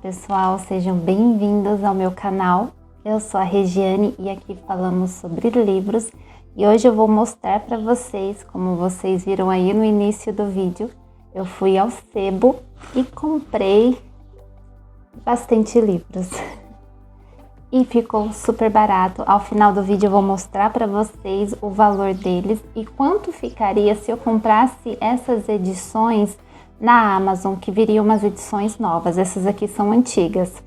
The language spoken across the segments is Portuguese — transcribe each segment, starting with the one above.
pessoal, sejam bem-vindos ao meu canal. Eu sou a Regiane e aqui falamos sobre livros e hoje eu vou mostrar para vocês, como vocês viram aí no início do vídeo, eu fui ao sebo e comprei bastante livros e ficou super barato. Ao final do vídeo eu vou mostrar para vocês o valor deles e quanto ficaria se eu comprasse essas edições na Amazon, que viriam umas edições novas. Essas aqui são antigas,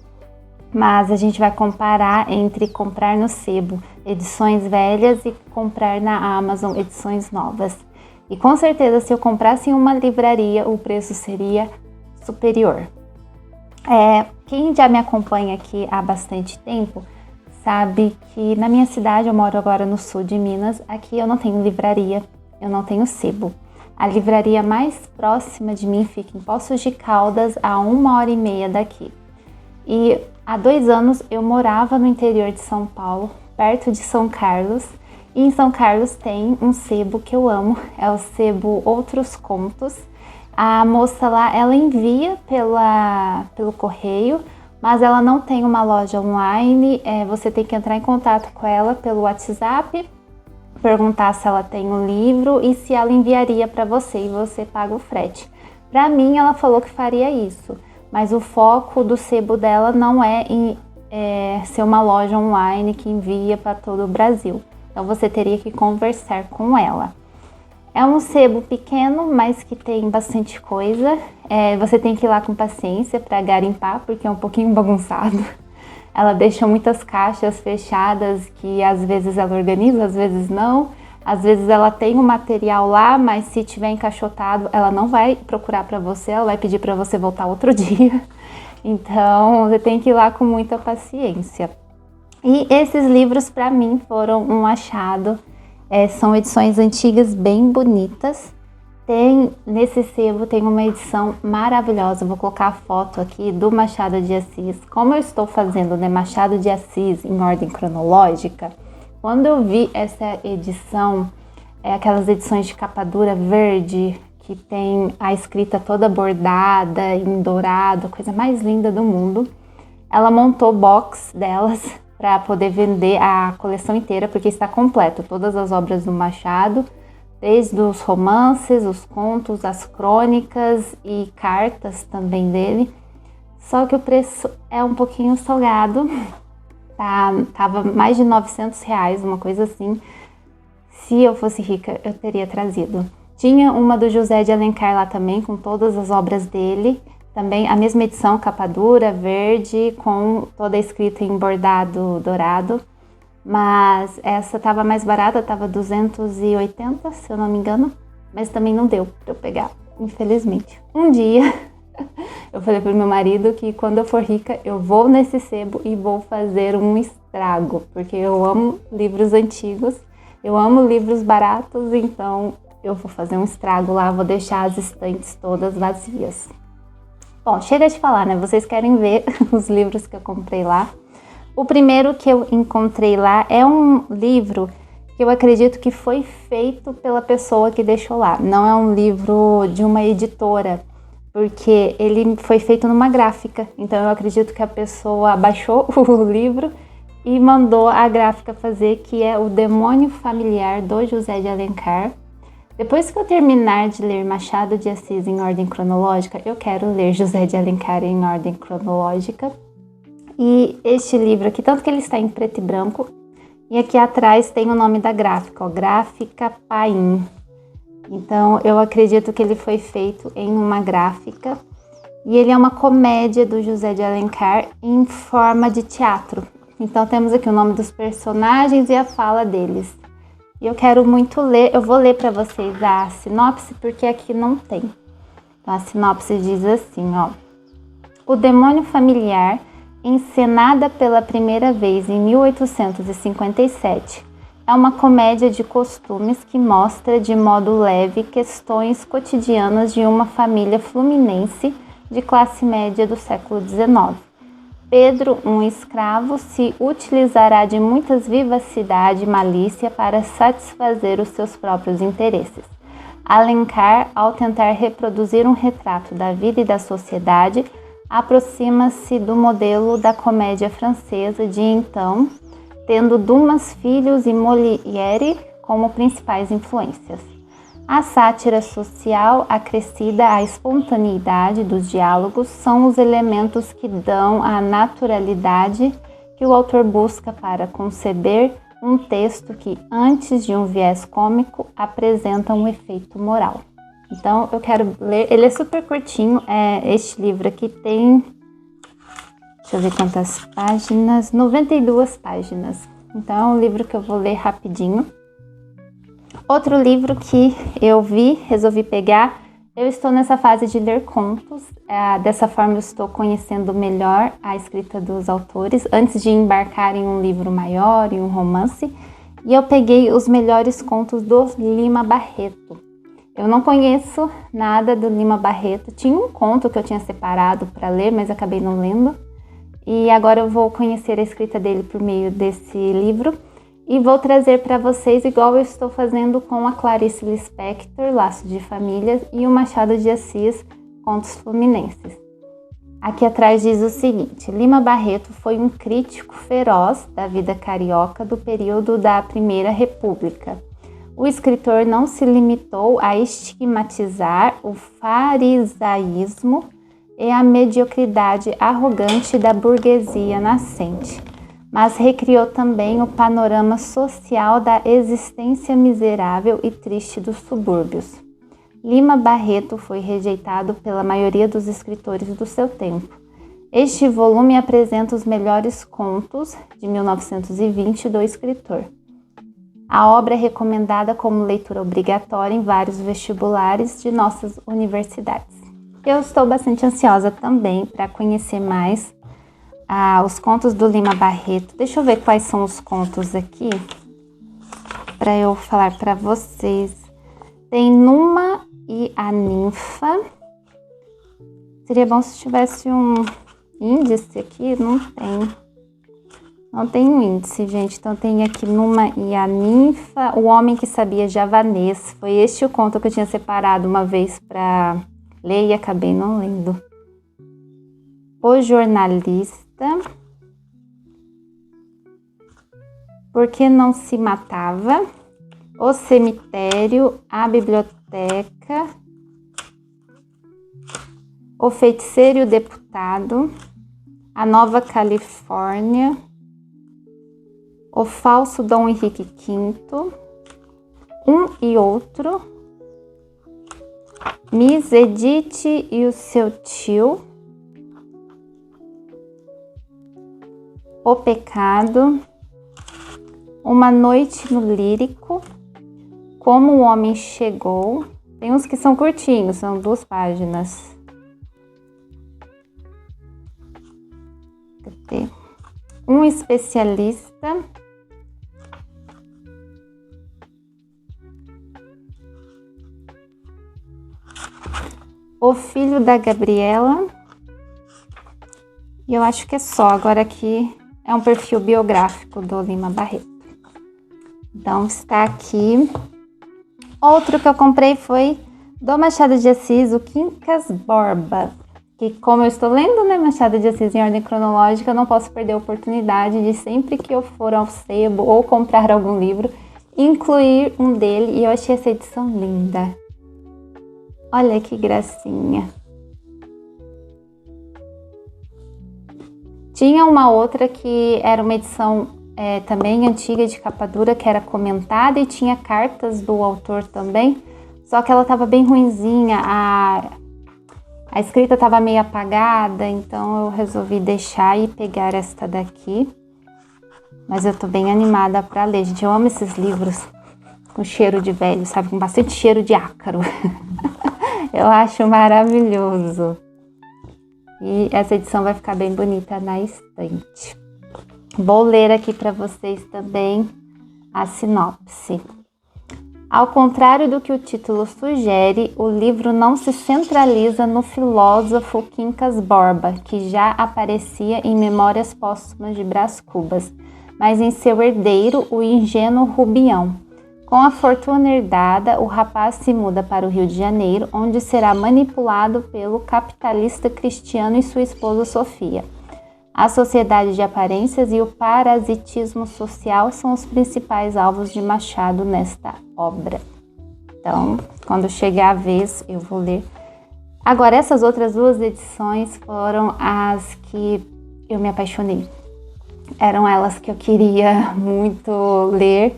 mas a gente vai comparar entre comprar no sebo edições velhas e comprar na Amazon edições novas. E com certeza, se eu comprasse em uma livraria, o preço seria superior. Quem já me acompanha aqui há bastante tempo sabe que na minha cidade, eu moro agora no sul de Minas, aqui eu não tenho livraria, eu não tenho sebo. A livraria mais próxima de mim fica em Poços de Caldas, a 1h30 daqui. E há 2 anos eu morava no interior de São Paulo, perto de São Carlos. E em São Carlos tem um sebo que eu amo, é o sebo Outros Contos. A moça lá, ela envia pelo correio, mas ela não tem uma loja online. Você tem que entrar em contato com ela pelo WhatsApp, perguntar se ela tem um livro e se ela enviaria para você e você paga o frete. Para mim, ela falou que faria isso, mas o foco do sebo dela não é em ser uma loja online que envia para todo o Brasil. Então você teria que conversar com ela. É um sebo pequeno, mas que tem bastante coisa. Você tem que ir lá com paciência para garimpar, porque é um pouquinho bagunçado. Ela deixa muitas caixas fechadas que às vezes ela organiza, às vezes não. Às vezes ela tem o material lá, mas se tiver encaixotado, ela não vai procurar para você, ela vai pedir para você voltar outro dia. Então, você tem que ir lá com muita paciência. E esses livros, para mim, foram um achado. São edições antigas bem bonitas. Nesse sebo tem uma edição maravilhosa, vou colocar a foto aqui do Machado de Assis. Como eu estou fazendo Machado de Assis em ordem cronológica, quando eu vi essa edição, aquelas edições de capa dura verde, que tem a escrita toda bordada, em dourado, a coisa mais linda do mundo, ela montou box delas para poder vender a coleção inteira, porque está completo, todas as obras do Machado, desde os romances, os contos, as crônicas e cartas também dele. Só que o preço é um pouquinho salgado, tava mais de R$900, uma coisa assim. Se eu fosse rica, eu teria trazido. Tinha uma do José de Alencar lá também, com todas as obras dele. Também a mesma edição, capa dura, verde, com toda a escrita em bordado dourado. Mas essa tava mais barata, tava 280, se eu não me engano, mas também não deu para eu pegar, infelizmente. Um dia eu falei pro meu marido que quando eu for rica eu vou nesse sebo e vou fazer um estrago, porque eu amo livros antigos, eu amo livros baratos, então eu vou fazer um estrago lá, vou deixar as estantes todas vazias. Bom, chega de falar, né? Vocês querem ver os livros que eu comprei lá. O primeiro que eu encontrei lá é um livro que eu acredito que foi feito pela pessoa que deixou lá. Não é um livro de uma editora, porque ele foi feito numa gráfica. Então eu acredito que a pessoa baixou o livro e mandou a gráfica fazer, que é O Demônio Familiar, do José de Alencar. Depois que eu terminar de ler Machado de Assis em ordem cronológica, eu quero ler José de Alencar em ordem cronológica. E este livro aqui, tanto que ele está em preto e branco, e aqui atrás tem o nome da gráfica, Gráfica Paim. Então, eu acredito que ele foi feito em uma gráfica, e ele é uma comédia do José de Alencar em forma de teatro. Então, temos aqui o nome dos personagens e a fala deles. E eu quero muito ler, eu vou ler para vocês a sinopse, porque aqui não tem. Então, a sinopse diz assim, ó. O Demônio Familiar, encenada pela primeira vez em 1857, é uma comédia de costumes que mostra de modo leve questões cotidianas de uma família fluminense de classe média do século XIX. Pedro, um escravo, se utilizará de muitas vivacidade e malícia para satisfazer os seus próprios interesses. Alencar, ao tentar reproduzir um retrato da vida e da sociedade, aproxima-se do modelo da comédia francesa de então, tendo Dumas Filhos e Molière como principais influências. A sátira social, acrescida à espontaneidade dos diálogos, são os elementos que dão a naturalidade que o autor busca para conceber um texto que, antes de um viés cômico, apresenta um efeito moral. Então, eu quero ler, ele é super curtinho, este livro aqui tem, deixa eu ver quantas páginas, 92 páginas. Então, é um livro que eu vou ler rapidinho. Outro livro que eu resolvi pegar, eu estou nessa fase de ler contos, dessa forma eu estou conhecendo melhor a escrita dos autores, antes de embarcar em um livro maior, em um romance, e eu peguei os melhores contos do Lima Barreto. Eu não conheço nada do Lima Barreto, tinha um conto que eu tinha separado para ler, mas acabei não lendo, e agora eu vou conhecer a escrita dele por meio desse livro, e vou trazer para vocês, igual eu estou fazendo com a Clarice Lispector, Laços de Família, e o Machado de Assis, Contos Fluminenses. Aqui atrás diz o seguinte: Lima Barreto foi um crítico feroz da vida carioca do período da Primeira República. O escritor não se limitou a estigmatizar o farisaísmo e a mediocridade arrogante da burguesia nascente, mas recriou também o panorama social da existência miserável e triste dos subúrbios. Lima Barreto foi rejeitado pela maioria dos escritores do seu tempo. Este volume apresenta os melhores contos de 1920 do escritor. A obra é recomendada como leitura obrigatória em vários vestibulares de nossas universidades. Eu estou bastante ansiosa também para conhecer mais os contos do Lima Barreto. Deixa eu ver quais são os contos aqui para eu falar para vocês. Tem Numa e a Ninfa. Seria bom se tivesse um índice aqui, não tem. Não tem um índice, gente. Então tem aqui Numa e a Ninfa, O Homem que Sabia Javanês. Foi este o conto que eu tinha separado uma vez para ler e acabei não lendo. O Jornalista. Por que não se matava? O Cemitério, a Biblioteca, O Feiticeiro e o Deputado, A Nova Califórnia, O Falso Dom Henrique V, Um e Outro, Miss Edith e o seu tio, O Pecado, Uma Noite no Lírico, Como o Homem Chegou. Tem uns que são curtinhos, são 2 páginas. Cadê? Um Especialista, O Filho da Gabriela. E eu acho que é só. Agora aqui é um perfil biográfico do Lima Barreto. Então está aqui. Outro que eu comprei foi do Machado de Assis, o Quincas Borba. Que como eu estou lendo, né, Machado de Assis em ordem cronológica, eu não posso perder a oportunidade de sempre que eu for ao sebo ou comprar algum livro, incluir um dele. E eu achei essa edição linda. Olha que gracinha. Tinha uma outra que era uma edição também antiga de capa dura, que era comentada e tinha cartas do autor também, só que ela estava bem ruinzinha, a escrita estava meio apagada, então eu resolvi deixar e pegar esta daqui. Mas eu tô bem animada para ler, gente. Eu amo esses livros com cheiro de velho, sabe? Com bastante cheiro de ácaro. Eu acho maravilhoso. E essa edição vai ficar bem bonita na estante. Vou ler aqui para vocês também a sinopse. Ao contrário do que o título sugere, o livro não se centraliza no filósofo Quincas Borba, que já aparecia em Memórias Póstumas de Brás Cubas, mas em seu herdeiro, o ingênuo Rubião. Com a fortuna herdada, o rapaz se muda para o Rio de Janeiro, onde será manipulado pelo capitalista Cristiano e sua esposa Sofia. A sociedade de aparências e o parasitismo social são os principais alvos de Machado nesta obra. Então, quando chegar a vez, eu vou ler. Agora, essas outras duas edições foram as que eu me apaixonei. Eram elas que eu queria muito ler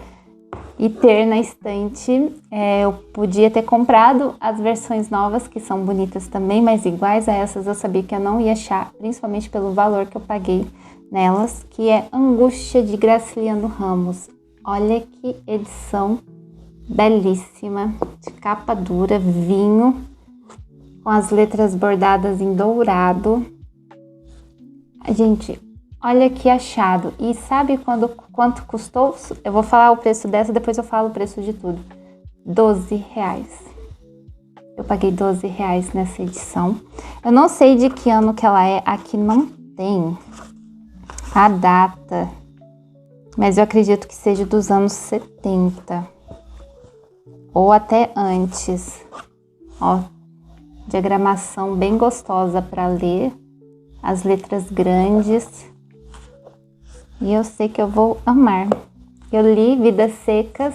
e ter na estante. Eu podia ter comprado as versões novas, que são bonitas também, mas iguais a essas eu sabia que eu não ia achar, principalmente pelo valor que eu paguei nelas, que é Angústia, de Graciliano Ramos. Olha que edição belíssima, de capa dura, vinho, com as letras bordadas em dourado. Gente, olha que achado. E sabe quanto custou? Eu vou falar o preço dessa, depois eu falo o preço de tudo. R$12. Eu paguei R$12 nessa edição. Eu não sei de que ano que ela é. Aqui não tem a data, mas eu acredito que seja dos anos 70. Ou até antes. Ó, diagramação bem gostosa para ler. As letras grandes. E eu sei que eu vou amar. Eu li Vidas Secas,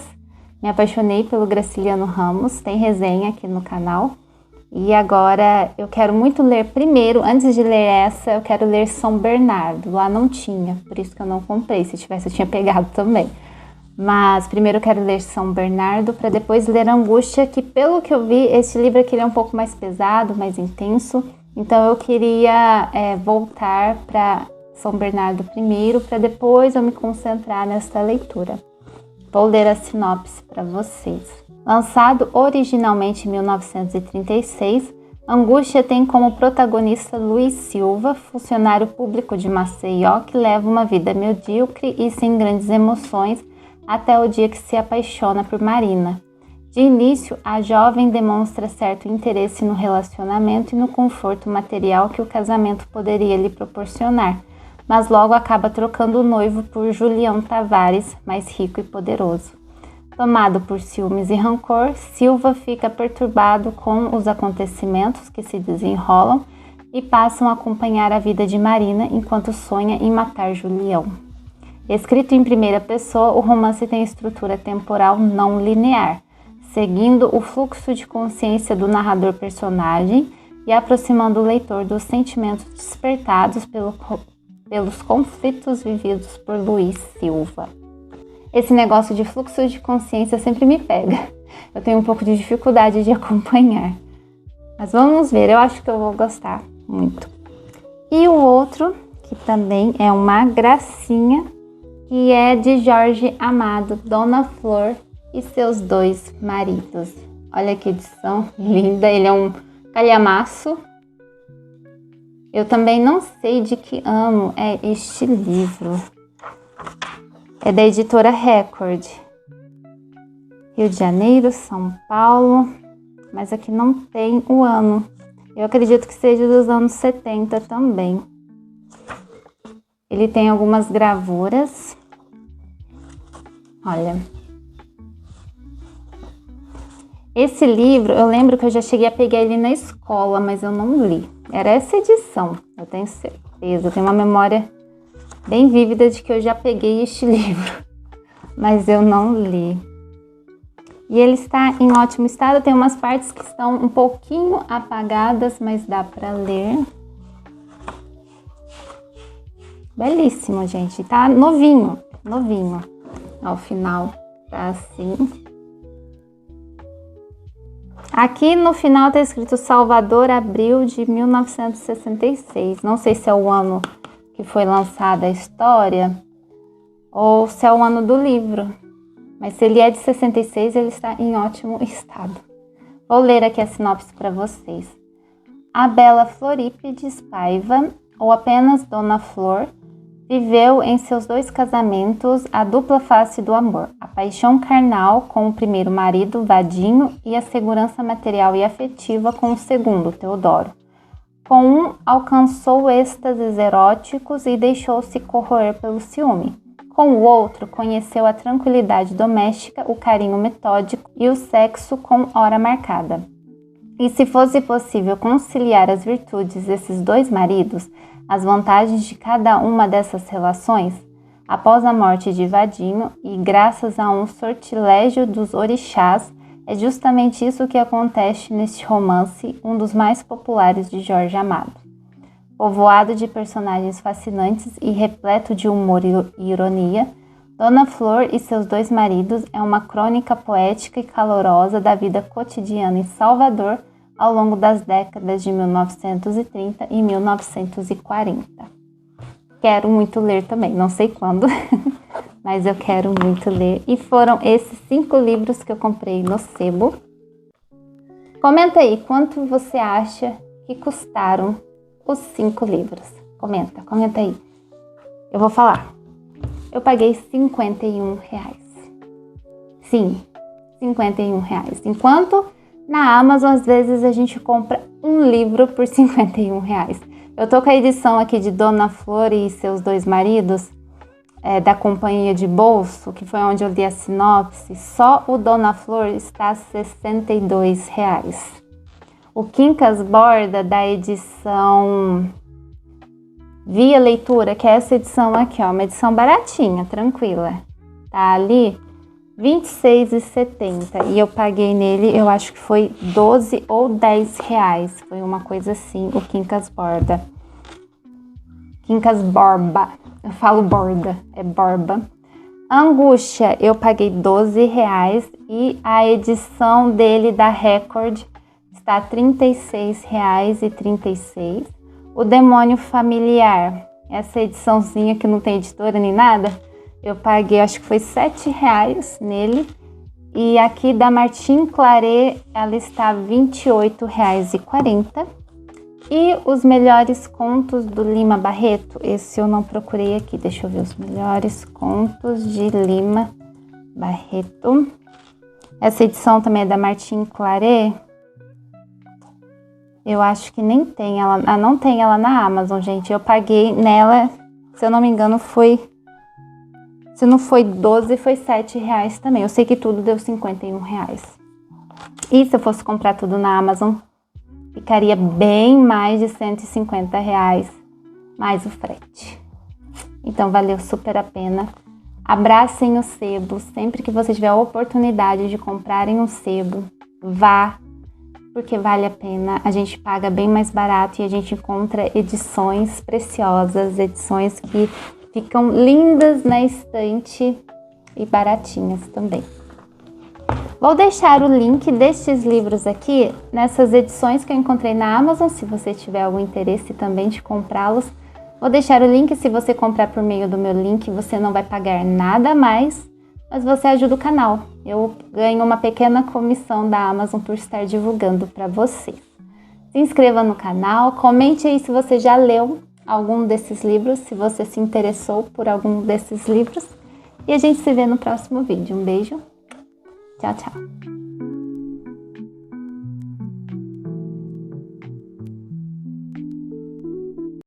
me apaixonei pelo Graciliano Ramos, tem resenha aqui no canal. E agora eu quero muito ler primeiro, antes de ler essa, eu quero ler São Bernardo. Lá não tinha, por isso que eu não comprei. Se tivesse, eu tinha pegado também. Mas primeiro eu quero ler São Bernardo, para depois ler Angústia, que pelo que eu vi, esse livro aqui é um pouco mais pesado, mais intenso. Então eu queria voltar para São Bernardo primeiro, para depois eu me concentrar nesta leitura. Vou ler a sinopse para vocês. Lançado originalmente em 1936, Angústia tem como protagonista Luiz Silva, funcionário público de Maceió, que leva uma vida medíocre e sem grandes emoções até o dia que se apaixona por Marina. De início, a jovem demonstra certo interesse no relacionamento e no conforto material que o casamento poderia lhe proporcionar, mas logo acaba trocando o noivo por Julião Tavares, mais rico e poderoso. Tomado por ciúmes e rancor, Silva fica perturbado com os acontecimentos que se desenrolam e passam a acompanhar a vida de Marina enquanto sonha em matar Julião. Escrito em primeira pessoa, o romance tem estrutura temporal não linear, seguindo o fluxo de consciência do narrador-personagem e aproximando o leitor dos sentimentos despertados pelos conflitos vividos por Luiz Silva. Esse negócio de fluxo de consciência sempre me pega. Eu tenho um pouco de dificuldade de acompanhar. Mas vamos ver, eu acho que eu vou gostar muito. E o outro, que também é uma gracinha, que é de Jorge Amado, Dona Flor e seus dois maridos. Olha que edição linda, ele é um calhamaço. Eu também não sei de que ano é este livro. É da editora Record. Rio de Janeiro, São Paulo, mas aqui não tem o ano. Eu acredito que seja dos anos 70 também. Ele tem algumas gravuras. Olha. Esse livro, eu lembro que eu já cheguei a pegar ele na escola, mas eu não li. Era essa edição, eu tenho certeza. Eu tenho uma memória bem vívida de que eu já peguei este livro, mas eu não li. E ele está em ótimo estado, tem umas partes que estão um pouquinho apagadas, mas dá para ler. Belíssimo, gente. Tá novinho, novinho. Ao final tá assim. Aqui no final tá escrito Salvador, abril de 1966. Não sei se é o ano que foi lançada a história ou se é o ano do livro. Mas se ele é de 66, ele está em ótimo estado. Vou ler aqui a sinopse para vocês. A bela Florípides Paiva, ou apenas Dona Flor, viveu em seus 2 casamentos a dupla face do amor, a paixão carnal com o primeiro marido, Vadinho, e a segurança material e afetiva com o segundo, Teodoro. Com um, alcançou êxtases eróticos e deixou-se corroer pelo ciúme. Com o outro, conheceu a tranquilidade doméstica, o carinho metódico e o sexo com hora marcada. E se fosse possível conciliar as virtudes desses dois maridos, as vantagens de cada uma dessas relações, após a morte de Vadinho e graças a um sortilégio dos orixás, é justamente isso que acontece neste romance, um dos mais populares de Jorge Amado. Povoado de personagens fascinantes e repleto de humor e ironia, Dona Flor e seus dois maridos é uma crônica poética e calorosa da vida cotidiana em Salvador ao longo das décadas de 1930 e 1940. Quero muito ler também, não sei quando, mas eu quero muito ler. E foram esses 5 livros que eu comprei no sebo. Comenta aí quanto você acha que custaram os 5 livros. Comenta aí. Eu vou falar. Eu paguei R$51. Sim, R$51. Enquanto na Amazon, às vezes, a gente compra um livro por R$51. Eu tô com a edição aqui de Dona Flor e seus dois maridos, da Companhia de Bolso, que foi onde eu li a sinopse. Só o Dona Flor está R$62. O Quincas Borda, da edição Via Leitura, que é essa edição aqui, ó, uma edição baratinha, tranquila. Tá ali R$26,70 e eu paguei nele, eu acho que foi R$12 ou R$10. Foi uma coisa assim, o Quincas Borba. Eu falo Borda, é Borba. Angústia, eu paguei R$12 e a edição dele da Record está R$36,36. O Demônio Familiar, essa ediçãozinha que não tem editora nem nada, eu paguei, acho que foi R$7 nele. E aqui da Martin Claret, ela está R$28,40. E os melhores contos do Lima Barreto, esse eu não procurei aqui, deixa eu ver os melhores contos de Lima Barreto. Essa edição também é da Martin Claret. Eu acho que nem tem ela, não tem ela na Amazon, gente. Eu paguei nela, se eu não me engano, se não foi 12, foi R$7 também. Eu sei que tudo deu R$51. E se eu fosse comprar tudo na Amazon, ficaria bem mais de R$150, mais o frete. Então, valeu super a pena. Abracem o sebo. Sempre que você tiver a oportunidade de comprarem um sebo, vá, porque vale a pena. A gente paga bem mais barato e a gente encontra edições preciosas, edições que ficam lindas na estante e baratinhas também. Vou deixar o link destes livros aqui nessas edições que eu encontrei na Amazon, se você tiver algum interesse também de comprá-los. Vou deixar o link, se você comprar por meio do meu link, você não vai pagar nada a mais, mas você ajuda o canal. Eu ganho uma pequena comissão da Amazon por estar divulgando para você. Se inscreva no canal, comente aí se você já leu algum desses livros, se você se interessou por algum desses livros. E a gente se vê no próximo vídeo. Um beijo. Tchau, tchau.